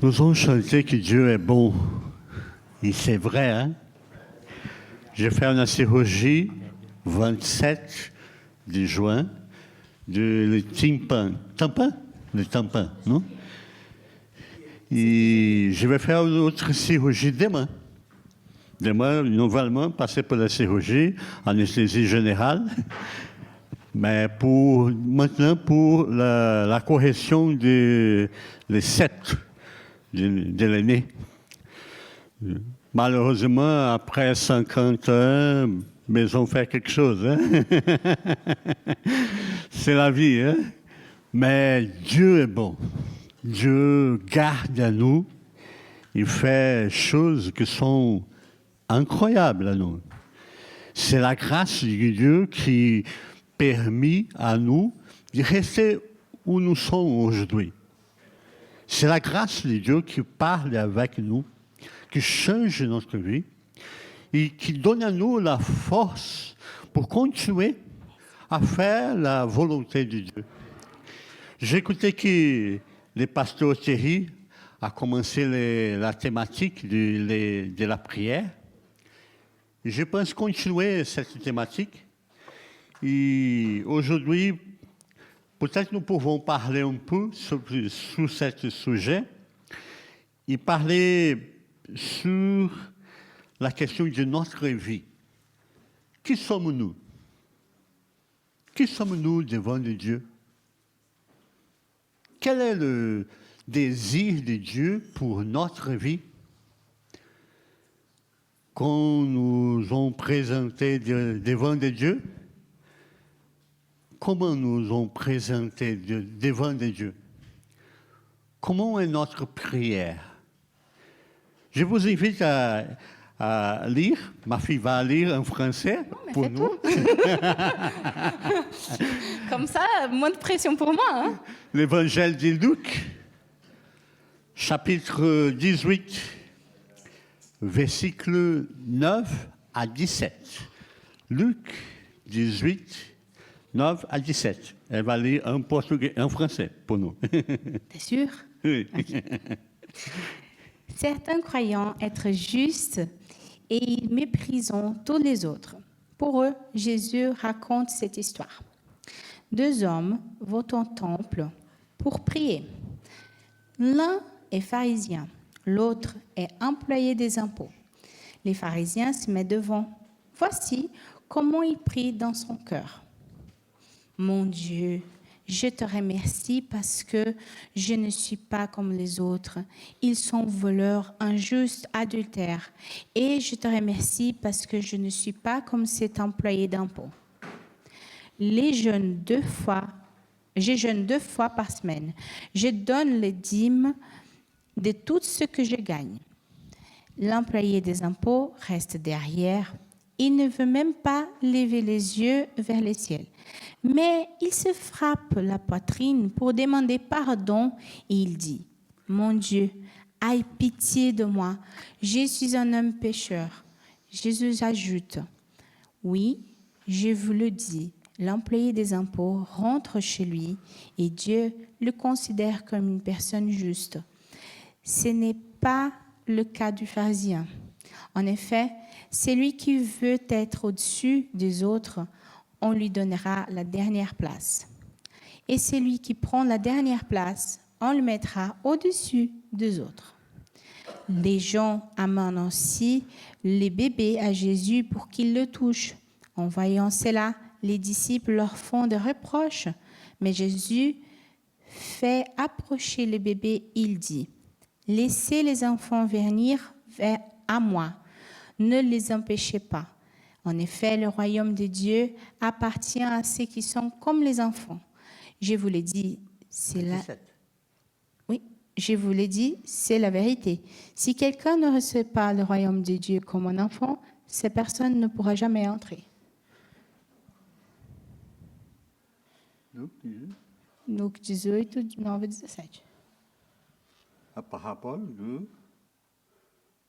Nous avons chanté que Dieu est bon. Et c'est vrai, hein? J'ai fait une chirurgie 27 de juin le tympan. Le tympan, non? Et je vais faire une autre chirurgie demain. Demain, nouvellement, passer pour la chirurgie, anesthésie générale. Mais maintenant, pour la correction des septes de l'aîné. Malheureusement, après 50 ans, maison fait quelque chose. Hein? C'est la vie. Hein? Mais Dieu est bon. Dieu garde à nous. Il fait des choses qui sont incroyables à nous. C'est la grâce de Dieu qui permet à nous de rester où nous sommes aujourd'hui. C'est la grâce de Dieu qui parle avec nous, qui change notre vie et qui donne à nous la force pour continuer à faire la volonté de Dieu. J'ai écouté que le pasteur Thierry a commencé la thématique de la prière. Et je pense continuer cette thématique. Et aujourd'hui, peut-être nous pouvons parler un peu sur ce sujet et parler sur la question de notre vie. Qui sommes-nous? Qui sommes-nous devant Dieu? Quel est le désir de Dieu pour notre vie? Quand nous ont présenté devant Dieu, comment nous ont présenté devant Dieu? Comment est notre prière? Je vous invite à lire. Ma fille va lire en français pour nous. Comme ça, moins de pression pour moi. Hein? L'évangile de Luc, chapitre 18, versets 9 à 17. Luc 18, 9 à 17. Elle va lire en portugais, en français pour nous. T'es sûr? Oui. Okay. Certains croyant être justes et ils méprisent tous les autres. Pour eux, Jésus raconte cette histoire. 2 hommes vont au temple pour prier. L'un est pharisien, l'autre est employé des impôts. Les pharisiens se mettent devant. Voici comment il prie dans son cœur. Mon Dieu, je te remercie parce que je ne suis pas comme les autres. Ils sont voleurs, injustes, adultères. Et je te remercie parce que je ne suis pas comme cet employé d'impôts. Je jeûne 2 fois par semaine. Je donne les dîmes de tout ce que je gagne. L'employé des impôts reste derrière. Il ne veut même pas lever les yeux vers le ciel. Mais il se frappe la poitrine pour demander pardon et il dit, « Mon Dieu, aie pitié de moi, je suis un homme pécheur. » Jésus ajoute, « Oui, je vous le dis, l'employé des impôts rentre chez lui et Dieu le considère comme une personne juste. Ce n'est pas le cas du pharisien. En effet, celui qui veut être au-dessus des autres, on lui donnera la dernière place. Et celui qui prend la dernière place, on le mettra au-dessus des autres. » Les gens amènent aussi les bébés à Jésus pour qu'il le touche. En voyant cela, les disciples leur font des reproches. Mais Jésus fait approcher le bébé, il dit, « Laissez les enfants venir à moi, ne les empêchez pas. En effet, le royaume de Dieu appartient à ceux qui sont comme les enfants. Je vous l'ai dit, c'est la... Oui, je vous l'ai dit, c'est la vérité. Si quelqu'un ne reçoit pas le royaume de Dieu comme un enfant, cette personne ne pourra jamais entrer. Luc 18, 9 et 17. A parabole do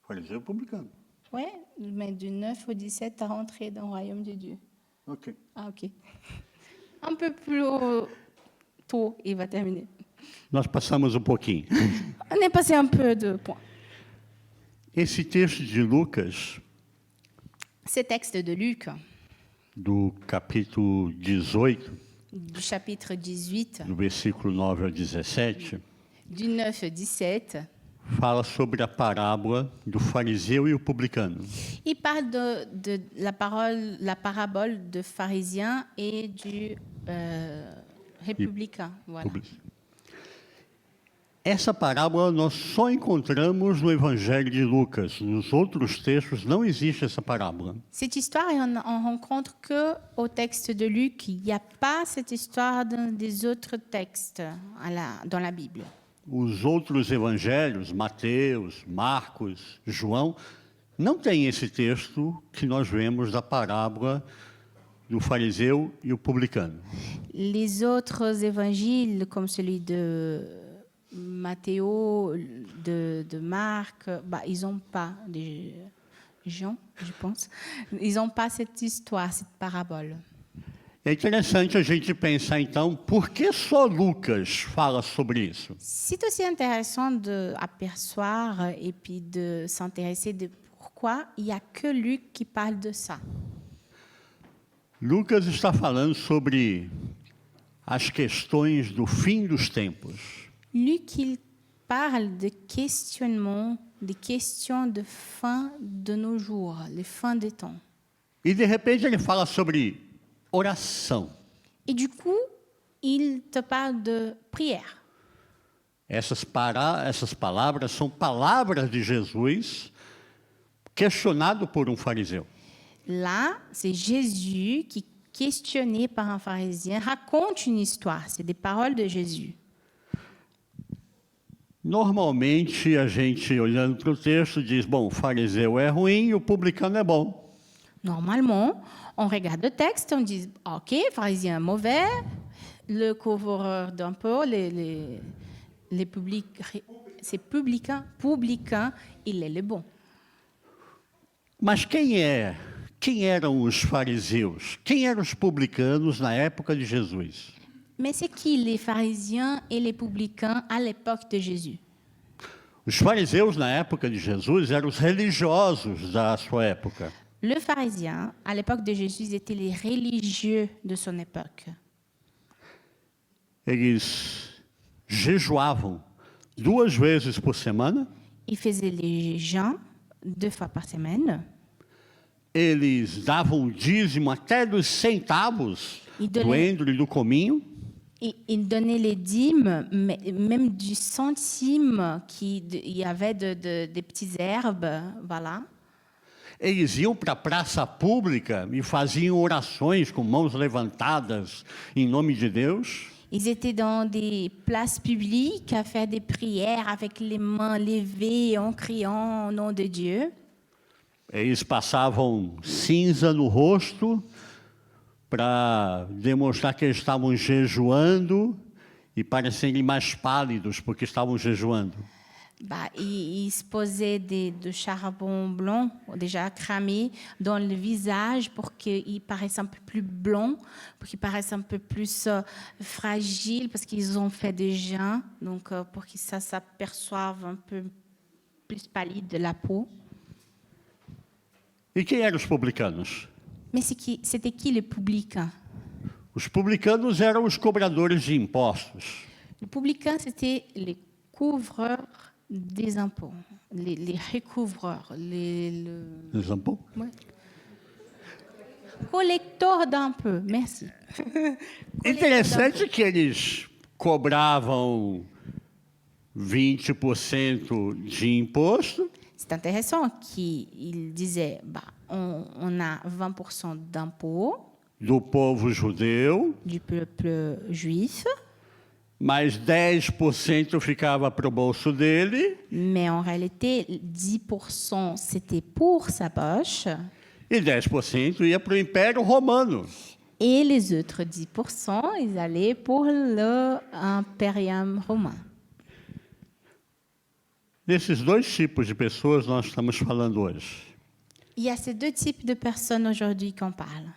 fariseu publicano. Oui, mais du 9 au 17, tu as rentré dans le royaume de Dieu. Ok. Ah, ok. Un peu plus tôt, il va terminer. Nós passamos um pouquinho. On est passé un peu de points. Esse texto de Lucas, Ce texte de Luc, do capítulo 18, du chapitre 18, do versículo 9 ao 17, du 9 au 17, fala sobre a parábola do fariseu e o publicano. il parle de la parabole de pharisien et du républicain. Voilà. Essa parábola nós só encontramos no Evangelho de Lucas. Nos outros textos não existe essa parábola. Cette histoire, on rencontre que au texte de Luc. Il n'y a pas cette histoire dans des autres textes dans la Bible. Os outros evangelhos, Mateus, Marcos, João, não tem esse texto que nós vemos da parábola do fariseu e o publicano. Les autres évangiles, comme celui de Matthéo, de Marc, ils n'ont pas, de Jean, je pense, ils n'ont pas cette histoire, cette parabole. É interessante a gente pensar, então, por que só Lucas fala sobre isso? C'est aussi intéressant d'apercevoir et puis de s'intéresser de pourquoi il n'y a que Luc qui parle de ça. Lucas está falando sobre as questões do fim dos tempos. Luc, il parle de questionnements, des questions de fin de nos jours, les fins des temps. E, de repente, ele fala sobre oração. Et du coup, il te parle de prière. Essas palavras são palavras de Jesus questionado por um fariseu. Là, c'est Jésus qui, questionné par un pharisien, raconte une histoire. C'est des paroles de Jésus. Normalmente, a gente, olhando para o texto, diz, bom, o fariseu é ruim e o publicano é bom. Normalement, on regarde le texte, on dit, OK, pharisien mauvais, le couvreur d'impôts, les c'est publicain, il est le bon. Mas quem eram os fariseus? Quem eram os publicanos na época de Jesus? Mais c'est qui les pharisiens et les publicains à l'époque de Jésus? Os fariseus na época de Jesus eram os religiosos da sua época. Le pharisien, à l'époque de Jésus, étaient les religieux de son époque. Eles jejuavam 2 vezes por semana. Ils faisaient les jeûnes 2 fois par semaine. Eles davam dízimo até dos centavos do endro e do cominho. Ils donnaient les dîmes, même du centime qu'il y avait des petites herbes, voilà. Eles iam para a praça pública e faziam orações com mãos levantadas em nome de Deus. Ils étaient dans des places publiques à faire des prières avec les mains levées en criant au nom de Dieu. Eles passavam cinza no rosto para demonstrar que eles estavam jejuando e parecerem mais pálidos porque estavam jejuando. Ils se posaient de charbon blanc déjà cramé dans le visage pour qu'ils paraissent un peu plus blancs, pour qu'ils paraissent un peu plus fragiles parce qu'ils ont fait des jeûnes, donc pour que ça s'aperçoive un peu plus pâlide de la peau. E quem eram os publicanos? Mais c'était qui le publicain? Os publicanos eram os cobradores de impostos. Le publicain, c'était les couvreurs des impôts, les recouvreurs, les impôts? Ouais. Collecteurs d'impôts, merci. Interessante que eles cobravam 20% de imposto. C'est intéressant qu'il disait, on a 20% d'impôts do povo judeu, du peuple juif, mas 10% ficava para o bolso dele. mais en réalité, 10% c'était pour sa poche. E 10% ia para o Império Romano. Et les autres 10%, ils allaient pour l'impérium romain. Desses 2 tipos de pessoas nós estamos falando hoje. Il y a ces 2 types de personnes aujourd'hui qu'on parle.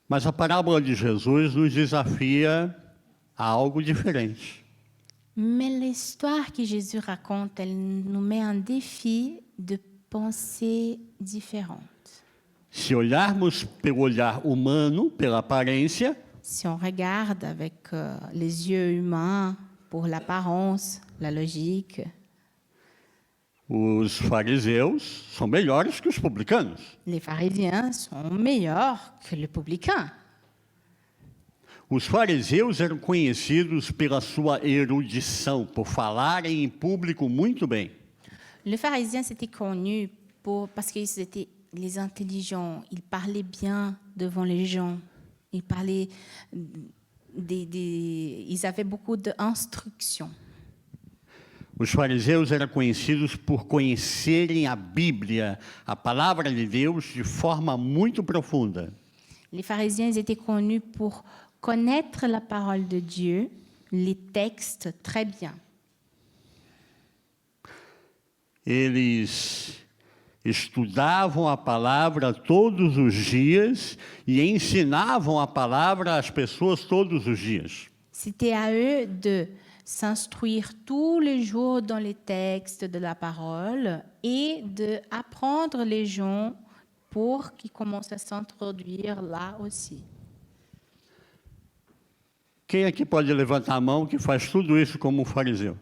Mas a parábola de Jesus nos desafia a algo diferente. Mais l'histoire que Jésus raconte, elle nous met un défi de pensée différente. Se olharmos pelo olhar humano, pela aparência, Si on regarde avec les yeux humains, pour l'apparence, la logique, os fariseus são melhores que os publicanos. les pharisiens sont meilleurs que les publicains. Os fariseus eram conhecidos pela sua erudição, por falarem em público muito bem. Les pharisiens étaient connus parce qu'ils étaient les intelligents, ils parlaient bien devant les gens, ils avaient beaucoup d'instructions. Os fariseus eram conhecidos por conhecerem a Bíblia, a palavra de Deus, de forma muito profunda. Les pharisiens étaient connus pour connaître la parole de Dieu, les textes très bien. Eles estudavam a palavra todos os dias e ensinavam a palavra às pessoas todos os dias. C'était à eux de s'instruire tous les jours dans les textes de la parole et d'apprendre les gens pour qu'ils commencent à s'introduire là aussi. Quem aqui pode levantar a mão que faz tudo isso como um fariseu?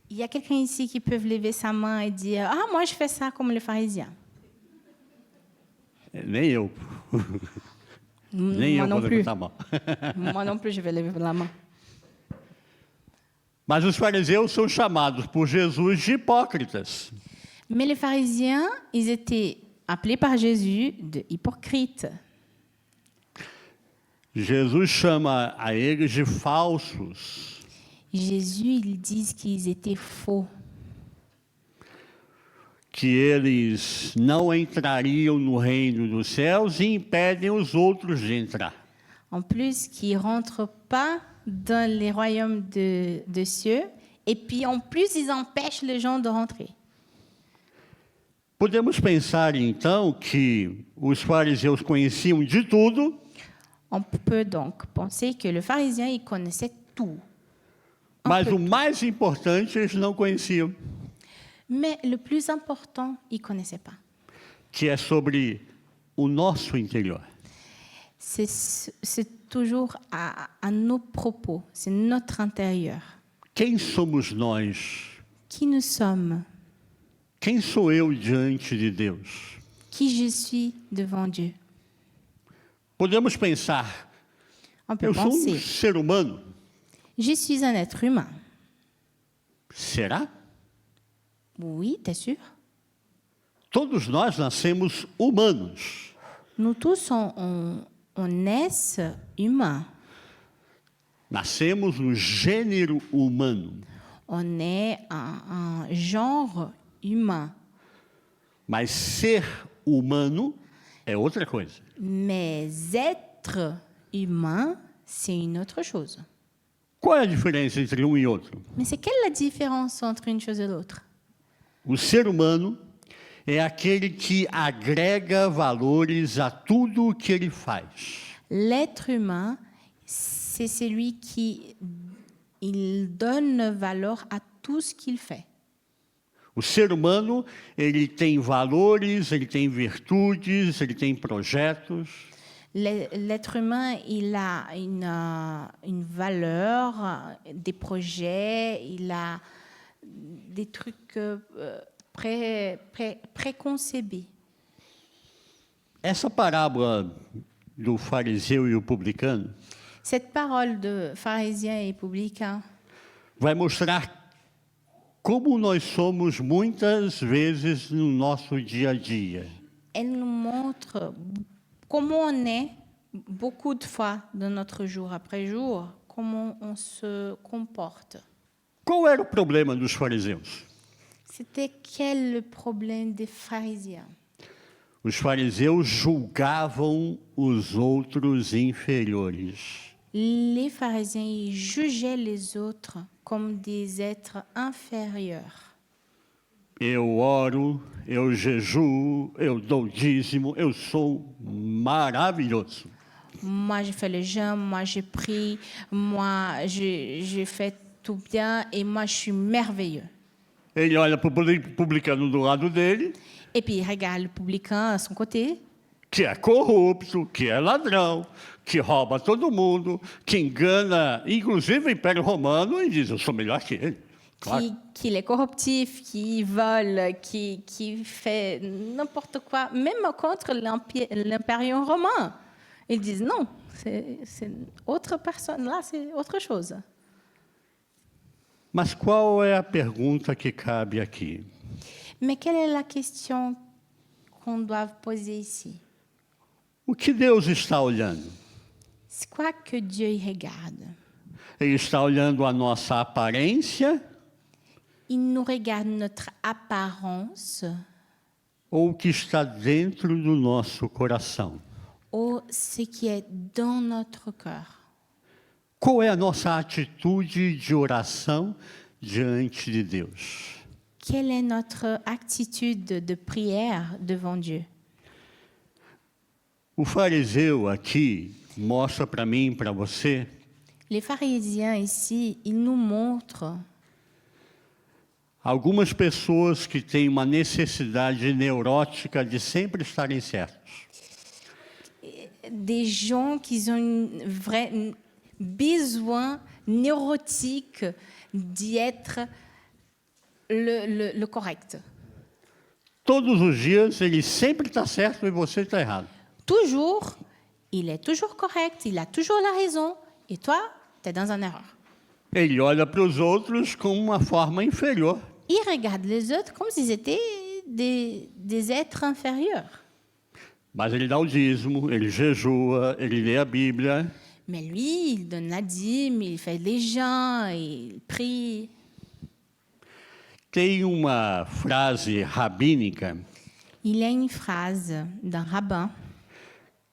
Il y a quelqu'un ici qui peut lever sa main et dire « Ah, moi, je fais ça comme les pharisiens. Nem eu. Nem Moi eu non vou plus. levantar a mão. Moi non plus, je vais lever la main. Mas os fariseus são chamados por Jesus de hipócritas. Mais les pharisiens, ils étaient appelés par Jésus de hypocrites. Jesus chama a eles de falsos. Jésus, ils disent qu'ils étaient faux, Que eles não entrariam no reino dos céus e impedem os outros de entrar. en plus qu'ils ne rentrent pas dans les royaumes des cieux, et puis en plus ils empêchent les gens de rentrer. Podemos pensar então que os fariseus conheciam de tudo, On peut donc penser que le pharisien, il connaissait tout. mas o mais importante eles não conheciam, Mais le plus important, il ne connaissait pas. que é sobre o nosso interior. C'est toujours à nos propos, c'est notre intérieur. Quem somos nós? Qui nous sommes? Quem sou eu diante de Deus? Qui je suis devant Dieu? Podemos pensar, On peut eu sou um penser, ser humano. je suis un être humain. Será? Oui, t'es sûr? Todos nós nascemos humanos. Nous tous, on naisse humain. Nascemos no gênero humano. On est un genre humain. Mas ser humano é outra coisa. Mais être humain, c'est une autre chose. Qual é a diferença entre um e outro? Mais c'est quelle la différence entre une chose et l'autre? O ser humano é aquele que agrega valores a tudo o que ele faz. L'être humain, c'est celui qui il donne valeur à tout ce qu'il fait. O ser humano, ele tem valores, ele tem virtudes, ele tem projetos. L'être humain, il a une valeur, des projets, il a des trucs préconcebus. Essa parábola do fariseu e o publicano Cette parole de pharisien et publicain vai mostrar como nós somos muitas vezes no nosso dia a dia. elle nous montre comment on est beaucoup de fois dans notre jour après jour, comment on se comporte. Qual era o problema dos fariseus? C'était quel le problème des pharisiens? Os fariseus julgavam os outros inferiores. Les pharisiens ils jugeaient les autres comme des êtres inférieurs. Eu oro, eu jejuo, eu dou dízimo, eu sou maravilhoso. moi je fais le jeûne, moi je prie, moi je fais tout bien et moi je suis merveilleux. Ele olha para o publicano do lado dele, Et puis il regarde le publicain à son côté, que é corrupto, que é ladrão, que rouba todo mundo, que engana, inclusive o Império Romano, e diz, eu sou melhor que ele. Claro. qu'il est corruptif, qui vole, qui fait n'importe quoi, même contre l'Impérium romain. Ils disent non, c'est autre personne, là c'est autre chose. Mas qual é a pergunta que cabe aqui? Mais quelle est la question qu'on doit poser ici? O que Deus está olhando? C'est quoi que Dieu y regarde? Ele está olhando a nossa aparência Il nous regarde notre apparence ou o que está dentro do nosso coração? ou ce qui est dans notre cœur? Qual é a nossa atitude de oração diante de Deus? Quelle est notre attitude de prière devant Dieu? O fariseu aqui mostra para mim e para você Les pharisiens ici, ils nous montrent algumas pessoas que têm uma necessidade neurótica de sempre estarem certos. des gens qui ont un vrai besoin neurotique d'y être le correct. Todos os dias ele sempre está certo e você está errado. Toujours, il est toujours correct, il a toujours la raison, et toi, tu es dans une erreur. Ele olha para os outros com uma forma inferior. Il regarde les autres comme s'ils étaient des êtres inférieurs. Mas ele dá o dízimo, ele jejua, ele lê a Bíblia. Mais lui, il donne la dîme, il fait les jeûnes, il prie. Tem uma frase rabínica Il y a une phrase d'un rabbin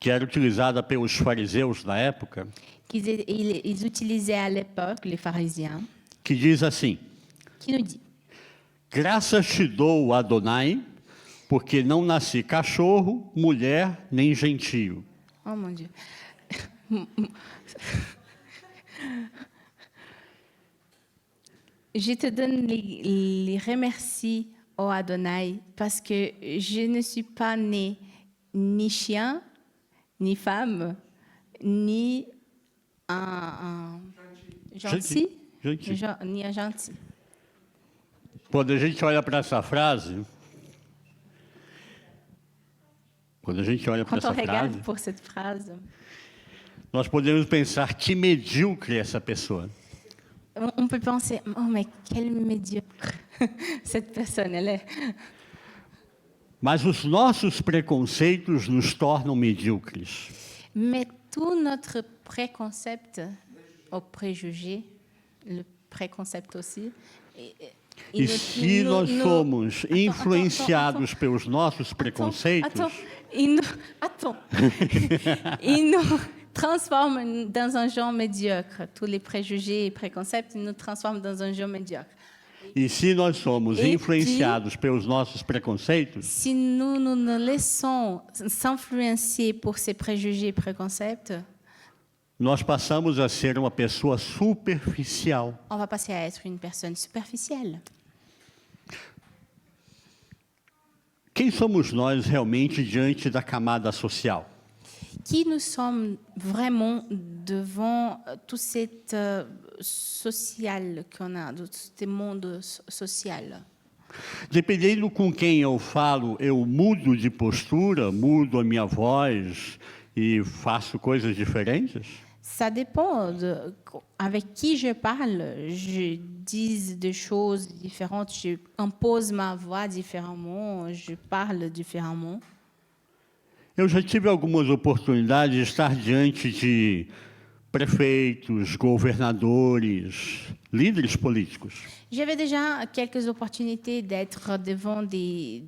que era utilizada pelos fariseus na época, qu'ils utilisaient à l'époque, les pharisiens, que diz assim: qui nous dit graças te dou, Adonai, porque não nasci cachorro, mulher, nem gentio. Oh mon Dieu. Je te donne les remercies, ô Adonai, parce que je ne suis pas né ni chien, ni femme, ni un gentil, Gentil. ni un gentil. Quando a gente olha para essa frase, Quand on regarde pour cette phrase, nós podemos pensar que medíocre é essa pessoa. on peut penser, oh mais quelle médiocre cette personne elle est. Mas os nossos preconceitos nos tornam medíocres. Mais tout notre préconcept au préjugé, le préconcept aussi, E se nós somos influenciados pelos nossos preconceitos, il nous transforme dans un genre médiocre. Tous les préjugés et préconcepts nous transforment dans un genre médiocre. e se nós somos influenciados pelos nossos preconceitos, Si nous nous laissons s'influencer pour ces préjugés et préconcepts, nós passamos a ser uma pessoa superficial. on va passer à être une personne superficielle. Quem somos nós realmente diante da camada social? Qui nous sommes vraiment devant tout cette social qu'on a, tout ce monde social? Dependendo com quem eu falo, eu mudo de postura, mudo a minha voz e faço coisas diferentes? Ça dépend avec qui je parle. Je dis des choses différentes, je impose ma voix différemment, je parle différemment. Eu já tive algumas oportunidades de estar diante de prefeitos, governadores, líderes políticos. J'avais déjà quelques opportunités d'être devant des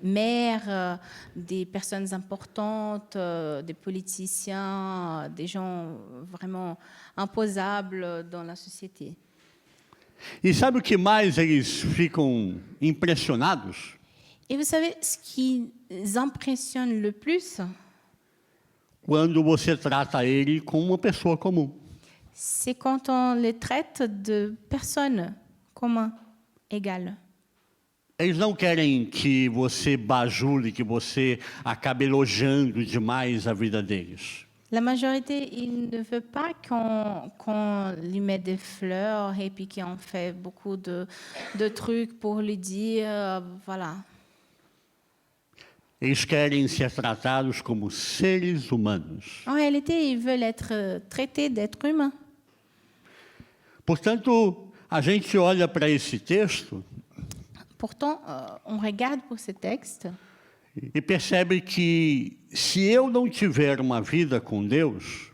maires, des personnes importantes, des politiciens, des gens vraiment imposables dans la société. E sabe o que mais eles ficam impressionados? Et vous savez, ce qui les impressionne le plus, quando você trata ele como uma pessoa comum. C'est quand on les traite de personnes communes, égales. Eles não querem que você bajule, que você acabe elogiando demais a vida deles. La majorité, il ne veut pas qu'on lui mette des fleurs et puis qu'on fait beaucoup de trucs pour lui dire, voilà. Eles querem ser tratados como seres humanos. En réalité, ils veulent être traités d'êtres humains. Portanto, a gente olha para esse texto Pourtant, on regarde pour ce texte e percebe que se eu não tiver uma vida com Deus,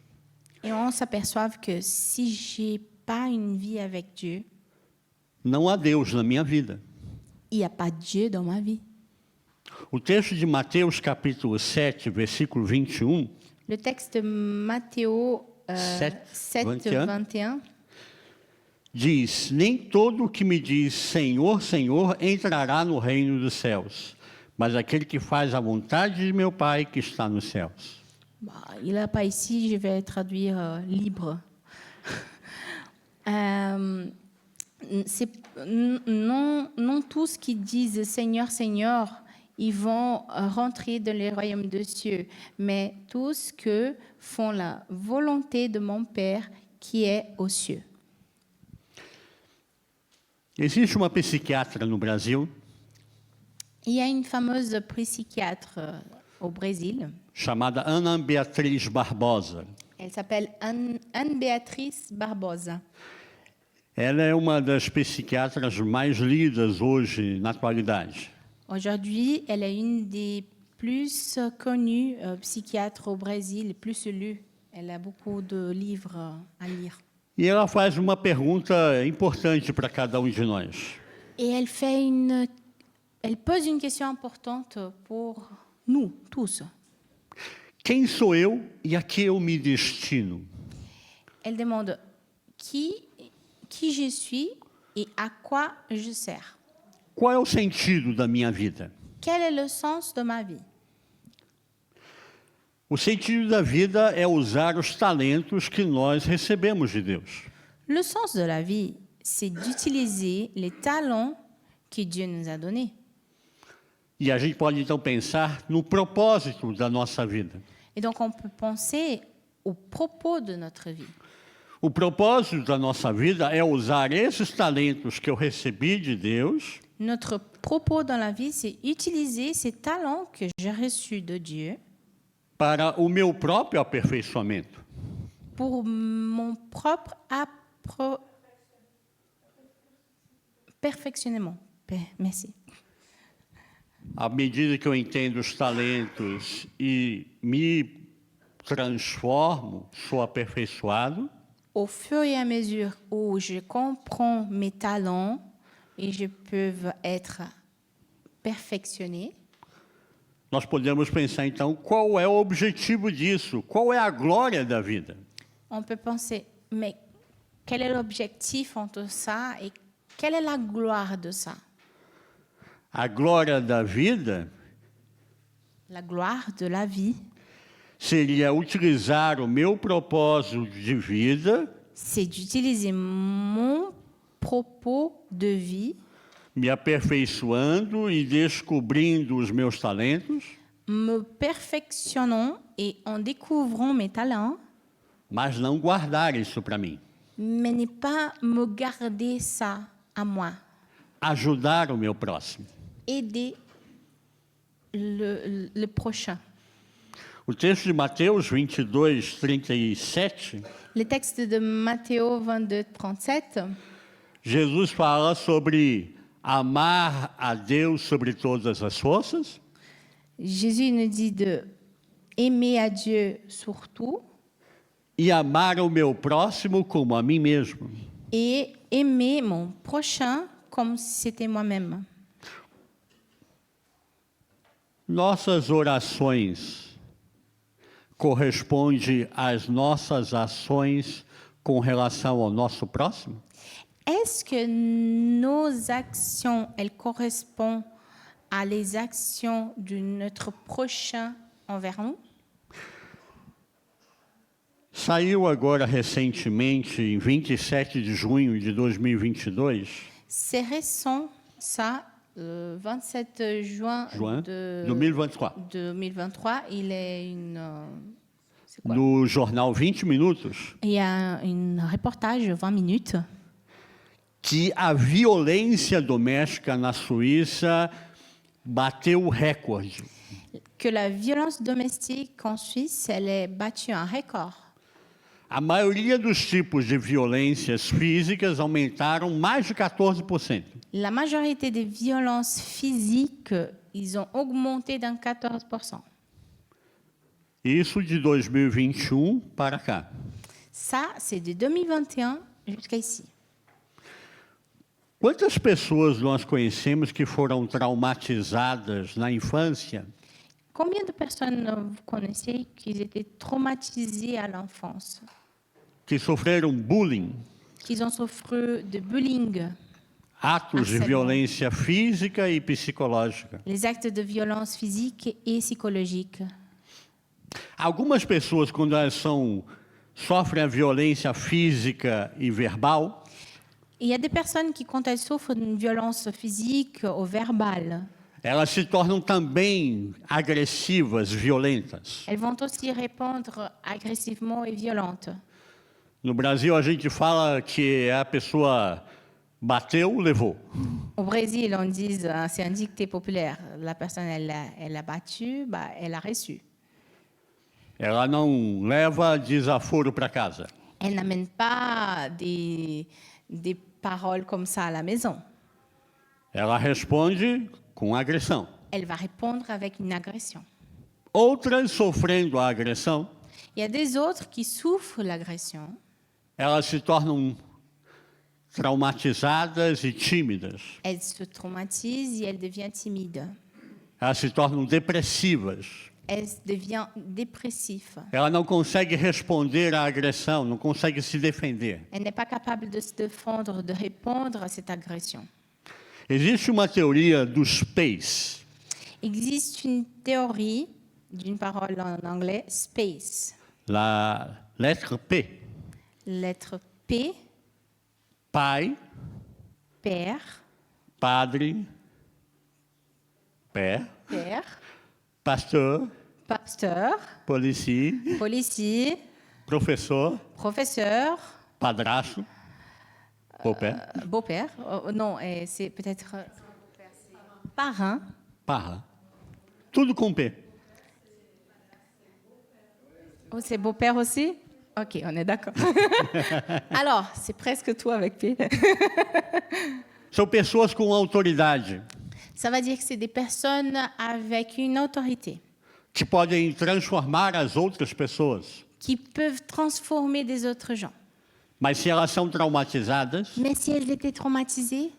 et on s'aperçoit que si j'ai pas une vie avec Dieu, não há Deus na minha vida. il n'y a pas Dieu dans ma vie. O texto de Mateus capítulo 7, versículo 21, Le texte de Matthéo 7, 7, 21. 21, diz: nem todo o que me diz Senhor, Senhor entrará no reino dos céus, mas aquele que faz a vontade de meu Pai que está nos céus. bah, il n'a pas ici, je vais traduire libre. Non tous qui disent Seigneur, Seigneur, ils vont rentrer dans les royaumes des cieux, mais tous qui font la volonté de mon Père qui est aux cieux. Existe uma psiquiatra no Brasil Il y a une fameuse psychiatre au Brésil. chamada Ana Beatriz Barbosa. Elle s'appelle Anne-Béatrice Barbosa. Ela é uma das psiquiatras mais lidas hoje na atualidade. Aujourd'hui, elle est une des plus connues psychiatres au Brésil, plus lue. Elle a beaucoup de livres à lire. E ela faz uma pergunta importante para cada um de nós. Et elle pose une question importante pour nous tous. Quem sou eu e a que eu me destino? Elle demande qui je suis et à quoi je sers. Qual é o sentido da minha vida? Quel est le sens de ma vie? O sentido da vida é usar os talentos que nós recebemos de Deus. Le sens de la vie, c'est d'utiliser les talents que Dieu nous a donnés. E a gente pode então pensar no propósito da nossa vida. Et donc, on peut penser au propos de notre vie. O propósito da nossa vida é usar esses talentos que eu recebi de Deus Notre propos dans la vie, c'est utiliser ces talents que j'ai reçus de Dieu para o meu próprio aperfeiçoamento. pour mon propre perfectionnement. Merci. À medida que eu entendo os talentos e me transformo, sou aperfeiçoado, Au fur et à mesure où je comprends mes talents et je peux être perfectionné, nós podemos pensar então qual é o objetivo disso, qual é a glória da vida. on peut penser, mais quel est l'objectif entre ça et quelle est la gloire de ça? A glória da vida La gloire de la vie, seria utilizar o meu propósito de vida, c'est d'utiliser mon propos de vie, me aperfeiçoando e descobrindo os meus talentos, me perfectionnant et en découvrant mes talents, mas não guardar isso para mim. mais ne pas me garder ça à moi. Ajudar o meu próximo. Aider le prochain. O texto de Mateus 22, 37, Le texte de Matthéo 22, 37, Jesus fala sobre amar a Deus sobre todas as forças, Jésus nous dit de aimer à Dieu surtout e amar o meu próximo como a mim mesmo. et aimer mon prochain comme si c'était moi-même. Nossas orações correspondem às nossas ações com relação ao nosso próximo? Est-ce que nos actions, elles correspondent à les actions de notre prochain envers nous? Saiu agora recentemente, em 27 de junho de 2022, C'est récent, ça, le 27 juin juin de 2023, 2023, il est une... c'est quoi? no jornal 20 Minutos, Il y a un reportage de 20 minutes que a violência doméstica na Suíça bateu o recorde. que la violence domestique en Suisse, elle est battue un record. A maioria dos tipos de violências físicas aumentaram mais de 14%. La majorité des violences physiques, ils ont augmenté d'un 14%. Isso de 2021 para cá. Ça, c'est de 2021 jusqu'à ici. Quantas pessoas nós conhecemos que foram traumatizadas na infância Combien de personnes vous connaissez qui étaient traumatisées à l'enfance, que sofreram bullying, qui ont souffert de bullying, atos de Harcèlement. violência física e psicológica? les actes de violence physique et psychologique? Algumas pessoas, quando elas sofrem a violência física e verbal, Il y a des personnes qui, quand elles souffrent d'une violence physique ou verbale, elas se tornam também agressivas, violentas. elles vont aussi répondre agressivement et violentes. No Brasil, a gente fala que a pessoa bateu, levou. Au Brésil, on dit, c'est un dicté populaire, la personne, elle a battu, bah, elle a reçu. Ela não leva desaforo para casa. Elle n'amène pas des paroles comme ça à la maison. Ela responde com agressão. Elle va répondre avec une agression. Outras, sofrendo a agressão, Il y a des autres qui souffrent l'agression. elas se tornam traumatizadas e tímidas. Elles se traumatisent et elles deviennent timides. Elas se tornam depressivas. Elles deviennent dépressives. Ela não consegue responder à agressão, não consegue se defender. Elle n'est pas capable de se défendre, de répondre à cette agression. Existe uma teoria do space. Il existe une théorie d'une parole en anglais, space. La lettre P. Lettre P, Pai, père, padre, père, pastor, pasteur, policier, policier, professor, professeur, padrasto, beau-père, beau-père. Non, c'est peut-être parrain. parra. Tudo com P. Oh, c'est beau-père aussi? Ok, on est d'accord. Alors, c'est presque tout avec P. São pessoas com autoridade, Ça va dire que c'est des personnes avec une autorité que podem transformar as outras pessoas. qui peuvent transformer des autres gens. Mas se elas são traumatizadas, Mais si elles étaient traumatisées,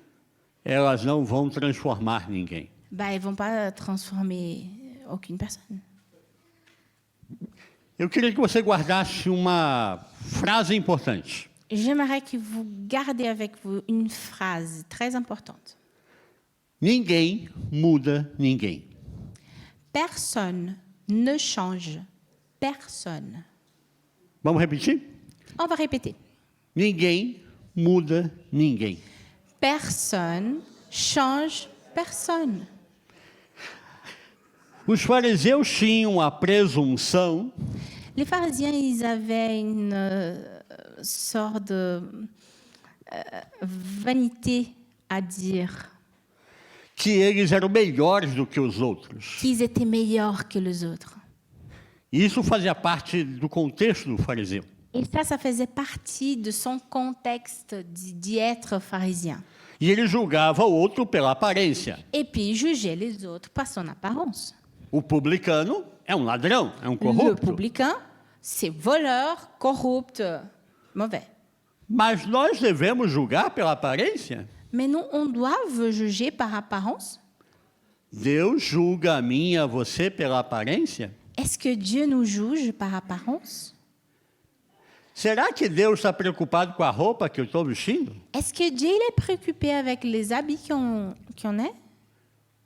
elas não vão transformar ninguém. bah, elles ne vont pas transformer aucune personne. Eu queria que você guardasse uma frase importante. J'aimerais que vous gardiez avec vous une phrase très importante. Ninguém muda ninguém. Personne ne change personne. Vamos repetir? On va répéter. Ninguém muda ninguém. Personne change personne. Os fariseus tinham a presunção Les pharisiens, ils avaient une sorte de vanité à dire que eles eram melhores do que os outros. qu'ils étaient meilleurs que les autres. E isso fazia parte do contexto do fariseu. Et ça faisait partie de son contexte d'y être pharisien. E ele julgava o outro pela aparência. Et puis, il jugeait les autres par son apparence. O publicano é um ladrão, é um Le corrupto. publicain, c'est voleur, corrupte, mauvais. Mas nós devemos julgar pela aparência? Mais nous, on doit juger par apparence. Deus julga a mim e a você pela aparência? Est-ce que Dieu nous juge par apparence? Será que Deus está preocupado com a roupa que eu estou vestindo? Est-ce que Dieu il est préoccupé avec les habits qu'on est?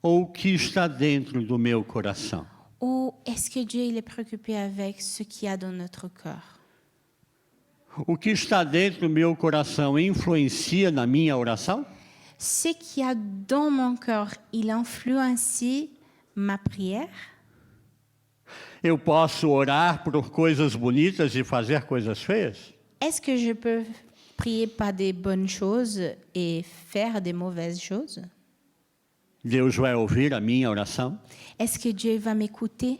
Ou o que está dentro do meu coração? Ou est-ce que Dieu il est préoccupé avec ce qu'il y a dans notre cœur? O que está dentro do meu coração influencia na minha oração? Ce qu'il y a dans mon cœur, il influencie ma prière? Eu posso orar por coisas bonitas e fazer coisas feias? Est-ce que je peux prier par des bonnes choses et faire des mauvaises choses? Deus vai ouvir a minha oração? Est-ce que Dieu va m'écouter?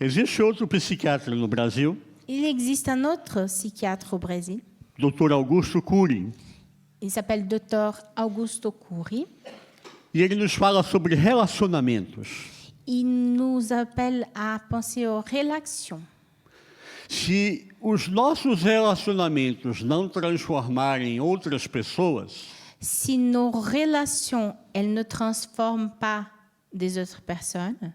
Existe outro psiquiatra no Brasil, Il existe un autre psychiatre au Brésil. Dr. Augusto Cury, Il s'appelle Dr. Augusto Cury. e ele nos fala sobre relacionamentos. Il nous appelle à penser aux relations. Se os nossos relacionamentos não transformarem outras pessoas, Si nos relations, elles ne transforment pas des autres personnes,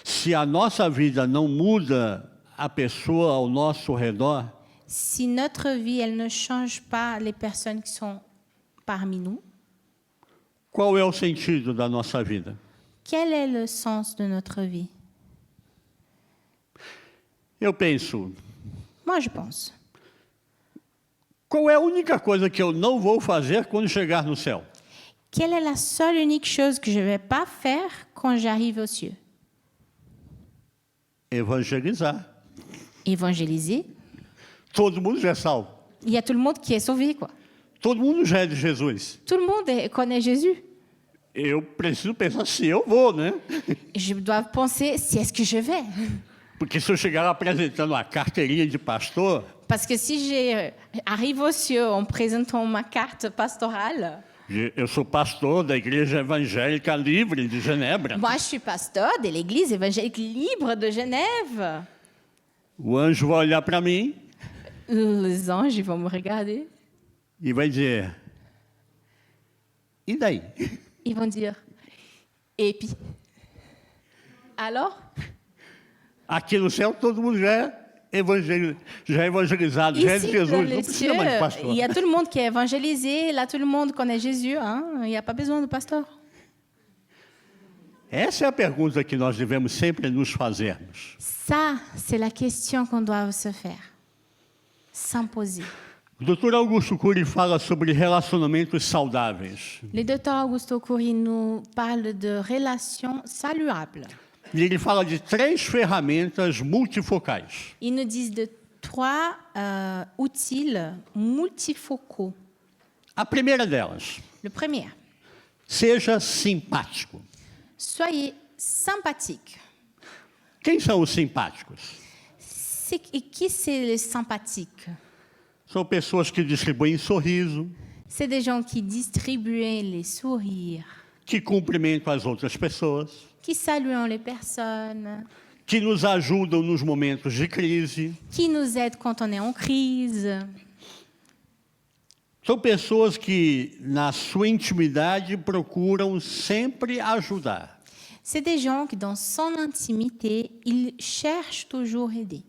se a nossa vida não muda a pessoa ao nosso redor, si notre vie, elle ne change pas les personnes qui sont parmi nous, qual é o sentido da nossa vida? quel est le sens de notre vie? Eu penso, Moi, je pense. qual é a única coisa que eu não vou fazer quando chegar no céu? Quelle est la seule unique chose que je ne vais pas faire quand j'arrive aux cieux? Evangelizar. Évangéliser. Todo mundo já é salvo. Il y a tout le monde qui est sauvé, quoi. Todo mundo já é de Jesus. Tout le monde connaît Jésus. Eu preciso pensar se eu vou, né? Je dois penser si est-ce que je vais. Porque se eu chegar lá apresentando a carteirinha de pastor, Parce que si j'arrive aux cieux en présentant ma carte pastorale, eu sou pastor da Igreja Evangélica Livre de Genebra. moi je suis pasteur de l'église évangélique libre de Genève. O anjo vai olhar para mim Les anges, ils vont me regarder. e vai dizer: e daí? Ils vont dire, et puis, alors? Aqui no céu todo mundo já é evangelizado, já é de Ici, dans Jesus, não les precisa mais de cieux, pastor. il y a tout le monde qui est évangélisé. Là, tout le monde connaît Jésus. Hein? Il n'y a pas besoin de pasteur. Essa é a pergunta que nós devemos sempre nos fazermos. Ça, c'est la question qu'on doit se faire. S'imposer. O Dr. Augusto Cury fala sobre relacionamentos saudáveis. Le docteur Augusto Cury nous parle de relations saluables. E ele fala de 3 ferramentas multifocais. Ils nous disent de 3 outils multifocaux. A primeira delas, Le premier, seja simpático. soyez sympathique. Quem são os simpáticos? Et qui c'est les sympathiques? São pessoas que distribuem sorriso, C'est des gens qui distribuent les sourires, que cumprimentam as outras pessoas, qui saluent les personnes, que nos ajudam nos momentos de crise. qui nous aident quand on est en crise. São pessoas que, na sua intimidade, procuram sempre ajudar. C'est des gens qui, dans son intimité, ils cherchent toujours à aider.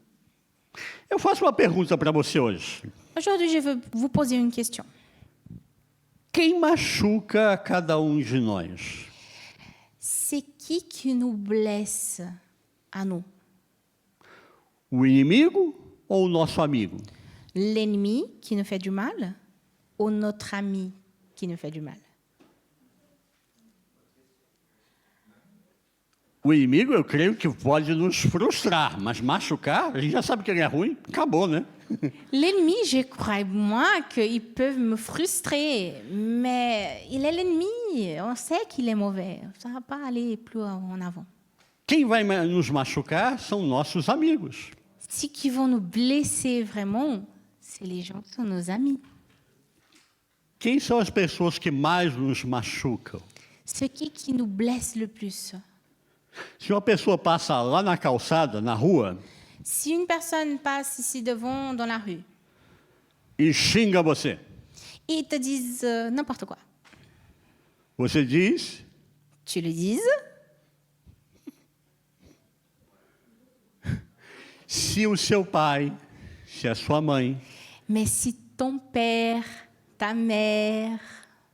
Eu faço uma pergunta para você hoje. Aujourd'hui, je veux vous poser une question. Quem machuca cada de nós? C'est qui nous blesse à nous? O inimigo ou o nosso amigo? L'ennemi qui nous fait du mal ou notre ami qui nous fait du mal? O inimigo, eu creio que pode nos frustrar, mas machucar, a gente já sabe que ele é ruim, acabou, né? L'ennemi, je crois, moi, qu'ils peuvent me frustrer, mais il est l'ennemi. On sait qu'il est mauvais. Ça ne va pas aller plus en avant. Quem vai nos machucar são nossos amigos. Ceux qui vont nous blesser vraiment, c'est les gens qui sont nos amis. Quem são as pessoas que mais nos machucam? Ceux qui nous blessent le plus. Se uma pessoa passa lá na calçada, na rua, Si une personne passe ici devant dans la rue e xinga você, et ils te disent n'importe quoi, você diz: tu le dises. se o seu pai, se a sua mãe, Mais si ton père, ta mère,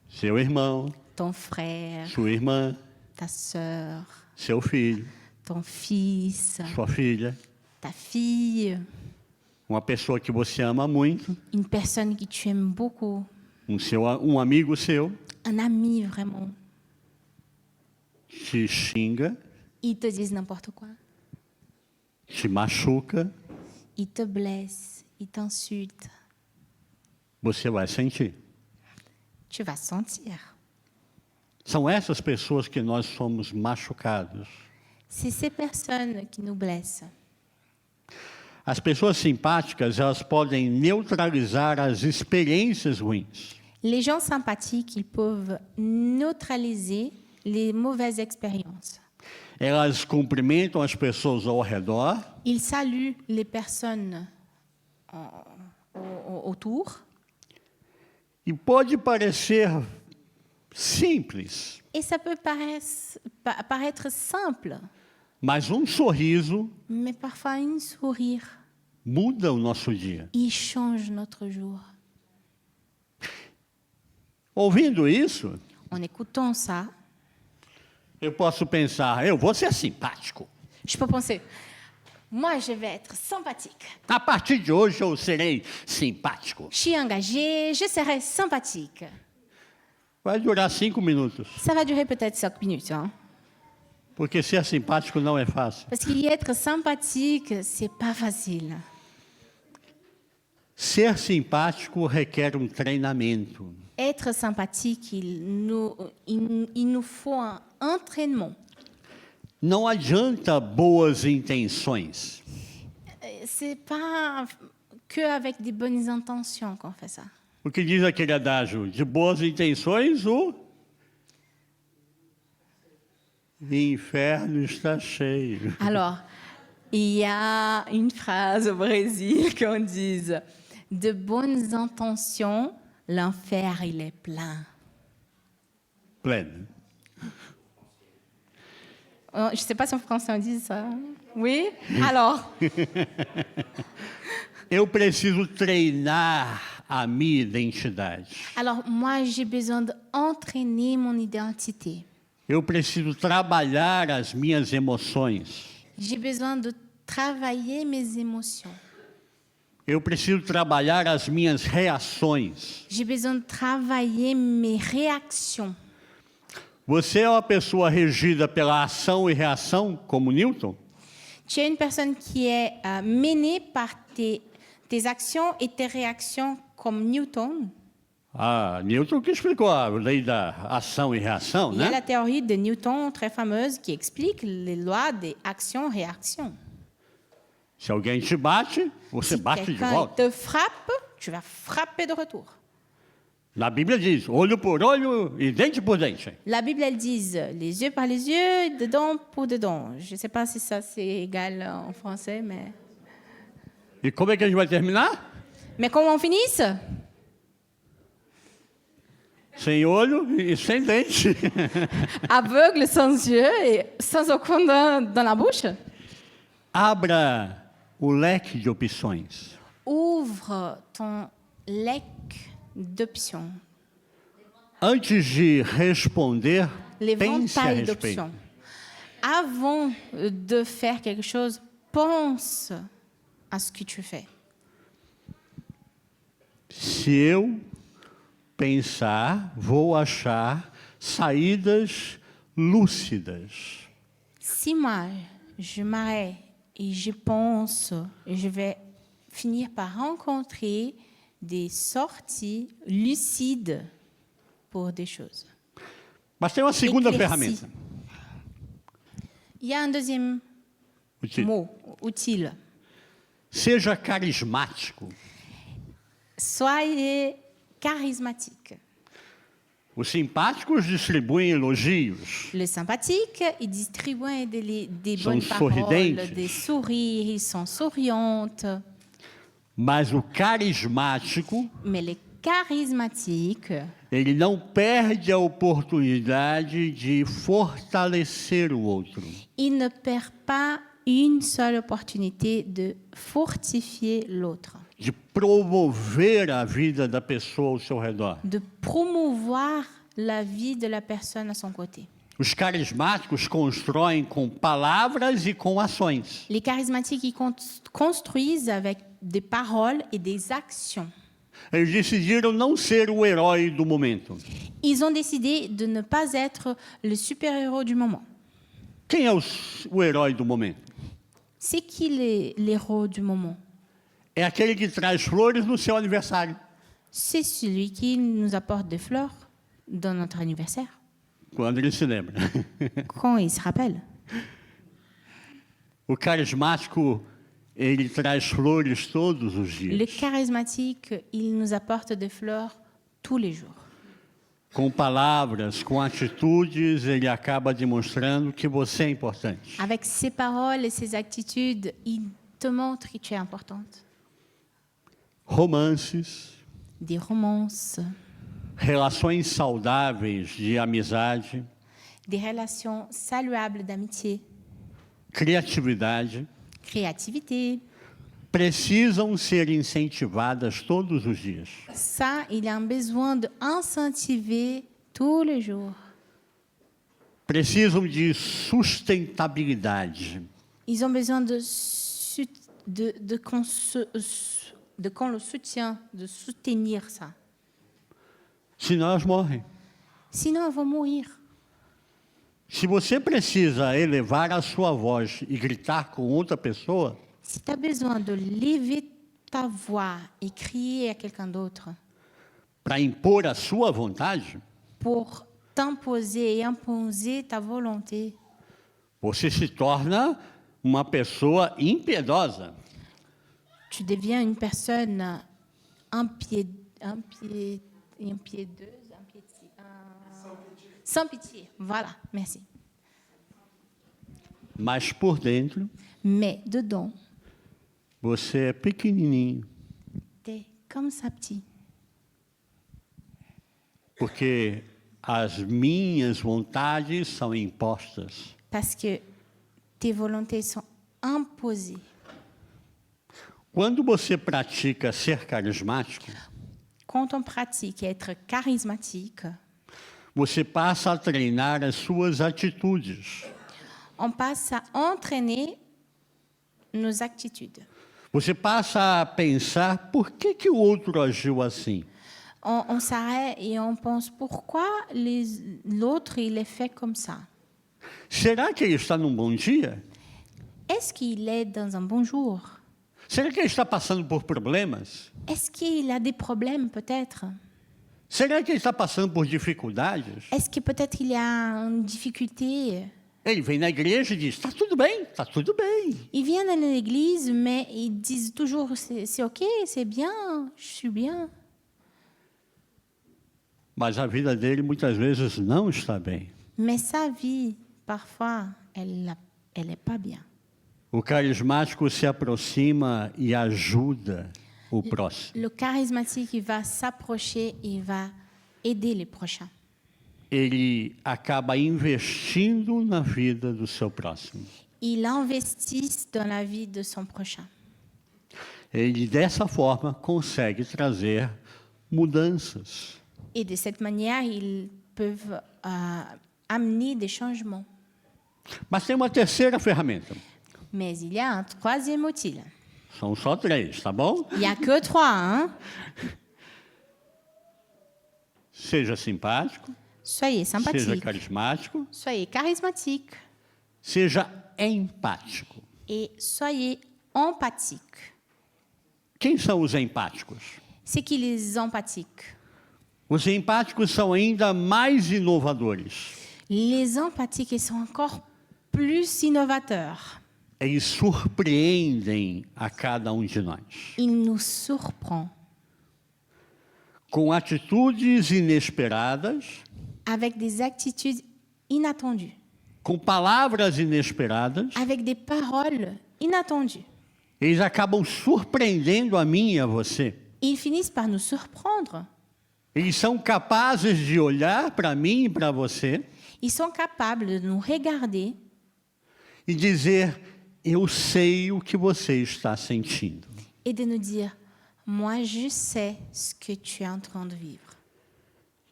seu irmão, ton frère, sua irmã, ta sœur, seu filho, ton fils, sua filha, ta fille, uma pessoa que você ama muito, une personne que tu aimes beaucoup, um amigo seu, un ami vraiment, te xinga, ils te disent n'importe quoi, te machuca, ils te blessent, ils t'insultent, você vai sentir. tu vas sentir. São essas pessoas que nós somos machucados. C'est ces personnes qui nous blessent. As pessoas simpáticas, elas podem neutralizar as experiências ruins. Les gens sympathiques, ils peuvent neutraliser les mauvaises expériences. Elas cumprimentam as pessoas ao redor, Ils saluent les personnes autour. e pode parecer simples, Et ça peut paraître simple, mas um sorriso mais parfois un sourire, muda o nosso dia. il change notre jour. Ouvindo isso, En écoutant ça, eu posso pensar, eu vou ser simpático. je peux penser, moi je vais être sympathique. A partir de hoje eu serei simpático. Je suis engagée, je serai sympathique. Vai durar 5 minutos, Ça va durer peut-être 5 minutes, hein? porque ser simpático não é fácil. Parce qu'être sympathique, c'est pas facile. Ser simpático requer um treinamento. Être sympathique, il nous faut un entraînement. Não adianta boas intenções. C'est pas que avec des bonnes intentions qu'on fait ça. O que diz aquele adágio? De boas intenções, o inferno está cheio. Alors, il y a une phrase au Brésil qu'on dit de bonnes intentions, l'enfer il est plein. Pleno. Je ne sais pas si en français on dit ça. Oui? Alors, Eu preciso treinar a minha identidade. alors moi j'ai besoin d'entraîner mon identité. Eu preciso trabalhar as minhas emoções. J'ai besoin de travailler mes émotions. Eu preciso trabalhar as minhas reações. J'ai besoin de travailler mes réactions. Você é uma pessoa regida pela ação e reação, como Newton? Tu es une personne qui est menée par tes actions et tes réactions comme Newton. Ah, Newton que explicou a lei da ação e reação, Il y a la né? théorie de Newton très fameuse qui explique les lois des actions-réactions. Se alguém te bate, você Si bate de quelqu'un volta. te frappe, tu vas frapper de retour. Na Bíblia diz, olho por olho e dente por dente. La Bible, elle dit les yeux par les yeux, dedans pour dedans. Je ne sais pas si ça c'est égal en français, mais... E como é que a gente vai terminar? Mais comment on finisse? Sem olho e sem dente. Aveugle, sans yeux et sans aucun dans la bouche? Abra o leque de opções. Ouvre ton leque d'options, Antes de responder, pense a l'éventail respeito. d'options. Avant de faire quelque chose, pense à ce que tu fais. Se eu pensar, vou achar saídas lúcidas. Si moi, je m'arrête et je pense, je vais finir par rencontrer des sorties lucides pour des choses. Mas tem uma segunda Éclairci. ferramenta. Il y a un deuxième Utile. mot utile. Seja carismático. Soyez charismatique. Os simpáticos distribuem elogios. Les sympathiques, ils distribuent des Sont bonnes paroles, sorridentes. des sourires, ils sont souriantes. Mas o carismático, Mais les charismatiques, ele não perde a oportunidade de fortalecer o outro. ils ne perdent pas une seule opportunité de fortifier l'autre, De promover a vida da pessoa ao seu redor. de promouvoir la vie de la personne à son côté. Os carismáticos constroem com palavras e com ações. Les charismatiques, ils construisent avec des paroles et des actions. Eles decidiram não ser o herói do momento. Ils ont décidé de ne pas être le super-héros du moment. Quem é o herói do momento? C'est qui l'héros du moment? É aquele que traz flores no seu aniversário. C'est celui qui nous apporte des fleurs dans notre anniversaire, Quando ele se lembra. quand il se rappelle. O carismático, ele traz flores todos os Le dias. charismatique, il nous apporte des fleurs tous les jours. Com palavras, com atitudes, ele acaba demonstrando que você é importante. Avec ses paroles et ses attitudes, il te montre que tu es importante. Romances, Des romances, relações saudáveis de amizade, des relations saluables d'amitié, criatividade, créativité. precisam ser incentivadas todos os dias. Ça, il y a un besoin d'incentiver tous les jours. Precisam de sustentabilidade. Ils ont besoin qu'on le soutient, de soutenir ça. Senão elas morrem. Sinon, elles vont mourir. Se você precisa elevar a sua voz e gritar com outra pessoa, Si tu as besoin de lever ta voix et crier à quelqu'un d'autre para impor a sua vontade, pour t'imposer et imposer ta volonté, você se torna uma pessoa impiedosa. tu deviens une personne sans pitié. Voilà, merci. Mas por dentro, Mais dedans, você é pequenininho, t'es comme ça petit. porque as minhas vontades são impostas. Parce que tes volontés sont imposées. Quando você pratica ser carismático, Quand on pratique être charismatique, você passa a treinar as suas atitudes. on passe à entraîner nos attitudes. Você passa a pensar por que o outro agiu assim. On s'arrête et on pense pourquoi l'autre il est fait comme ça. Será que ele está num bom dia? Est-ce qu'il est dans un bon jour? Será que ele está passando por problemas? Est-ce qu'il a des problèmes peut-être? Será que ele está passando por dificuldades? Est-ce que peut-être il y a une difficulté? Ele vem na igreja e diz, está tudo bem, está tudo bem. Ils viennent à l'église, mais ils disent toujours c'est ok, c'est bien, je suis bien. Mas a vida dele muitas vezes não está bem. Mais sa vie, parfois, elle est pas bien. O carismático se aproxima e ajuda o próximo. Le charismatique, il va s'approcher et il va aider les prochains. Ele acaba investindo na vida do seu próximo. Il investit dans la vie de son prochain. Ele, dessa forma, consegue trazer mudanças. Et de cette manière, ils peuvent amener des changements. Mas tem uma terceira ferramenta. Mais il y a un troisième outil. São só 3, tá bom? Il n'y a que 3, hein? Seja simpático, Soyez seja sympathique, carismático, soyez charismatique seja empático. et soyez empathique. Quem são os empáticos? C'est qui les empathiques? Os empáticos são ainda mais inovadores. Les empathiques, ils sont encore plus innovateurs. Eles surpreendem a cada um de nós. Ils nous surprennent Com atitudes inesperadas, avec des attitudes inattendues, com palavras inesperadas, avec des paroles inattendues. eles acabam surpreendendo a mim e a você. Ils finissent par nous surprendre. Eles são capazes de olhar para mim e para você Ils sont capables de nous regarder e dizer, eu sei o que você está sentindo. et de nous dire, moi je sais ce que tu es en train de vivre.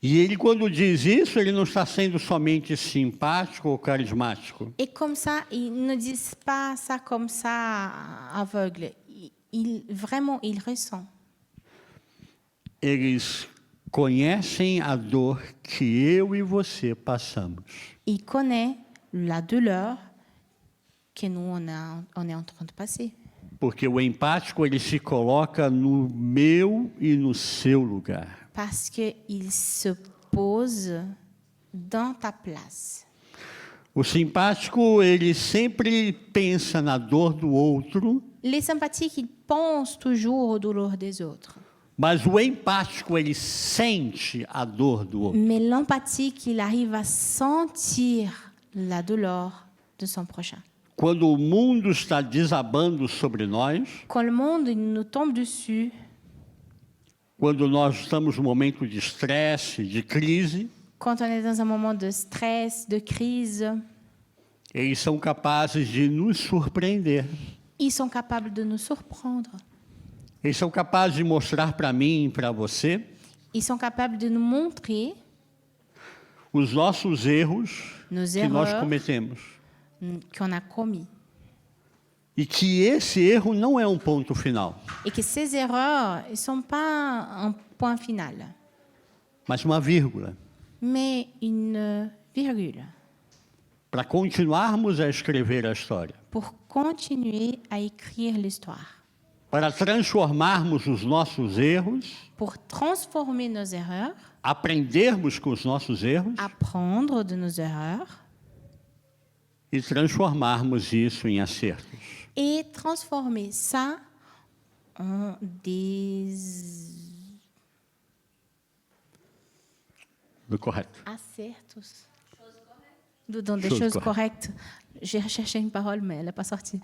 E ele, quando diz isso, ele não está sendo somente simpático ou carismático. Et comme ça, ils ne disent pas ça comme ça aveugle. vraiment, il ressent. Eles conhecem a dor que eu e você passamos. Il connaît la douleur que nous, on est en train de passer. Porque o empático, ele se coloca no meu e no seu lugar. Parce qu'il se pose dans ta place. O simpático, ele sempre pensa na dor do outro, Les sympathiques, ils pensent toujours aux douleurs des autres. mas o empático, ele sente a dor do outro. Mais l'empathique, il arrive à sentir la douleur de son prochain. Quando o mundo está desabando sobre nós, Quand le monde il nous tombe dessus, quando nós estamos num momento de estresse, de crise, quand on est dans un moment de stress, de crise, eles são capazes de nos surpreender. ils sont capables de nous surprendre. Eles são capazes de mostrar para mim e para você Ils sont capables de nous montrer os nossos erros nos que nós erreurs cometemos. qu'on a commis. E que esse erro não é um ponto final, Et que ces erreurs ne sont pas un point final, mas uma vírgula. mais une virgule Para continuarmos a escrever a história. pour continuer à écrire l'histoire, Para transformarmos os nossos erros, pour transformer nos erreurs, aprendermos com os nossos erros apprendre de nos erreurs e transformarmos isso em acertos. et transformer ça en des Do correto. acertos. Dans des Choses choses correctes. correctes. J'ai recherché une parole, mais elle n'est pas sortie.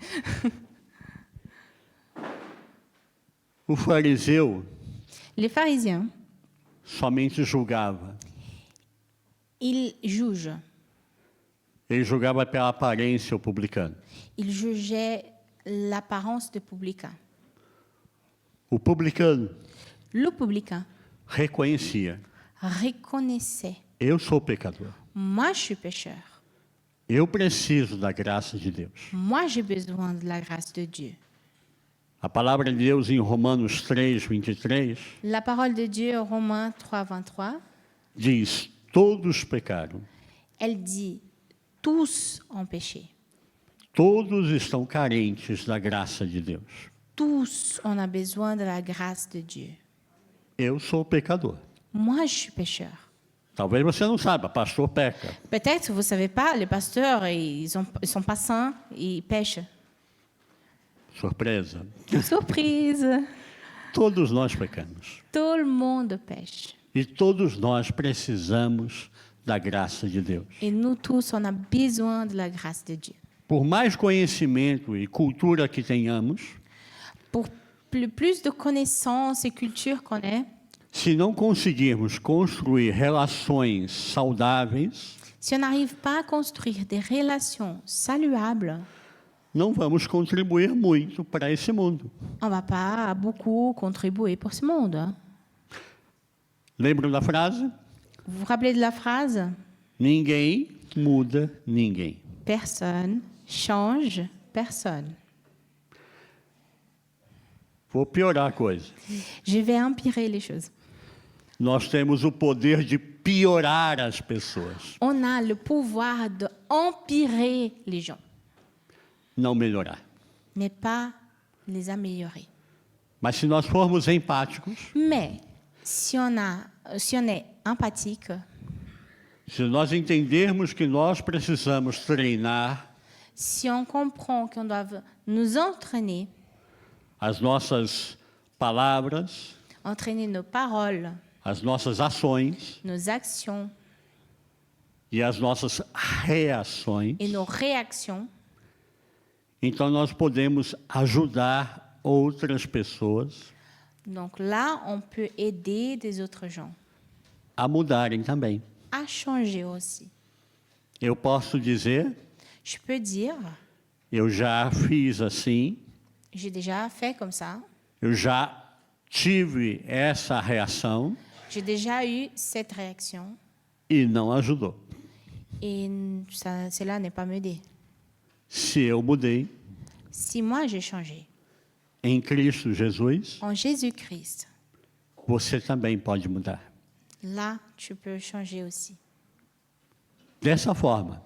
O fariseu Les pharisiens, somente julgava. ils jugent. Ele julgava pela aparência o publicano. Ils jugeaient l'apparence du publicain. O publicano Le publicain reconhecia: reconnaissait, eu sou pecador. moi je suis pécheur. Eu preciso da graça de Deus. Moi j'ai besoin de la grâce de Dieu. A palavra de Deus em Romanos 3:23 La parole de Dieu, Romains 3, 23, diz: todos pecaram. elle dit, tous ont péché. Todos estão carentes da graça de Deus. Tous on a besoin de la grâce de Dieu. Eu sou pecador. Moi je suis pécheur. Talvez você não saiba, pastor peca. Peut-être, vous ne savez pas, les pasteurs, ils sont pas saints, ils pêchent. Surpresa. Surprise! Todos nós pecamos. Tout le monde pêche. E todos nós precisamos da graça de Deus. Et nous tous, on a besoin de la grâce de Dieu. Por mais conhecimento e cultura que tenhamos, Pour plus de connaissances et culture qu'on ait, se não conseguirmos construir relações saudáveis, si on n'arrive pas à construire des relations saluables, não vamos contribuir muito para esse mundo. on ne va pas beaucoup contribuer pour ce monde. Hein. Lembram da frase? Vous vous rappelez de la phrase? Ninguém muda ninguém. Personne change personne. Vou piorar a coisa. Je vais empirer les choses. Nós temos o poder de piorar as pessoas, On a le pouvoir d'empirer les gens, não melhorar. mais pas les améliorer. Mas se nós formos empáticos, Mais si on est empathique, se nós entendermos que nós precisamos treinar si on comprend qu'on doit nous entraîner, as nossas palavras, entraîner nos paroles, as nossas ações nos actions e as nossas reações, et nos réactions, então nós podemos ajudar outras pessoas donc là, on peut aider des autres gens a mudarem também. à changer aussi. Eu posso dizer, Je peux dire, eu já fiz assim, j'ai déjà fait comme ça, eu já tive essa reação j'ai déjà eu cette réaction e não ajudou. et cela n'est pas m'aider. Se eu mudei, Si moi j'ai changé, em Cristo Jesus, en Jésus-Christ, você também pode mudar. là, tu peux changer aussi. Dessa forma,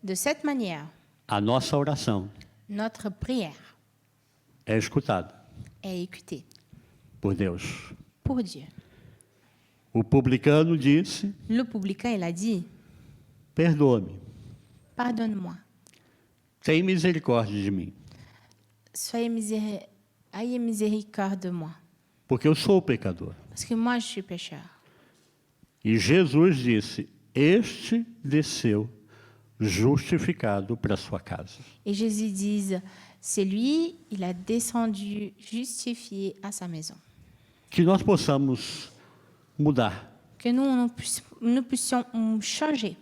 De cette manière, a nossa oração notre prière é escutada est écoutée por Deus. pour Dieu. O publicano disse: Le publicain, il a dit, perdoa-me, pardonne-moi, tem misericórdia de mim, ayez miséricorde de moi, porque eu sou pecador. parce que moi, je suis pécheur. E Jesus disse: este desceu justificado para sua casa. Et Jésus dit, c'est lui, il a descendu justifié à sa maison. Que nós possamos mudar, Que nous puissions changer,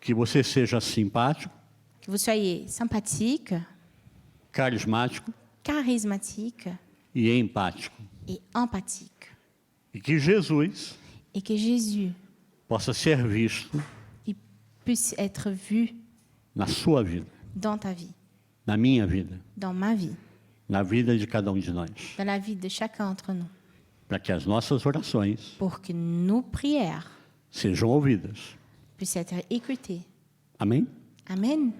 que você seja simpático, que vous soyez sympathique, carismático charismatique e empático. et empathique. E que Jesus Et que Jésus possa ser visto il puisse être vu na sua vida, dans ta vie, na minha vida, dans ma vie, na vida de cada de nós, dans la vie de chacun d'entre nous, para que as nossas orações pour que nos prières sejam ouvidas. puissent être écoutées. Amém? Amen.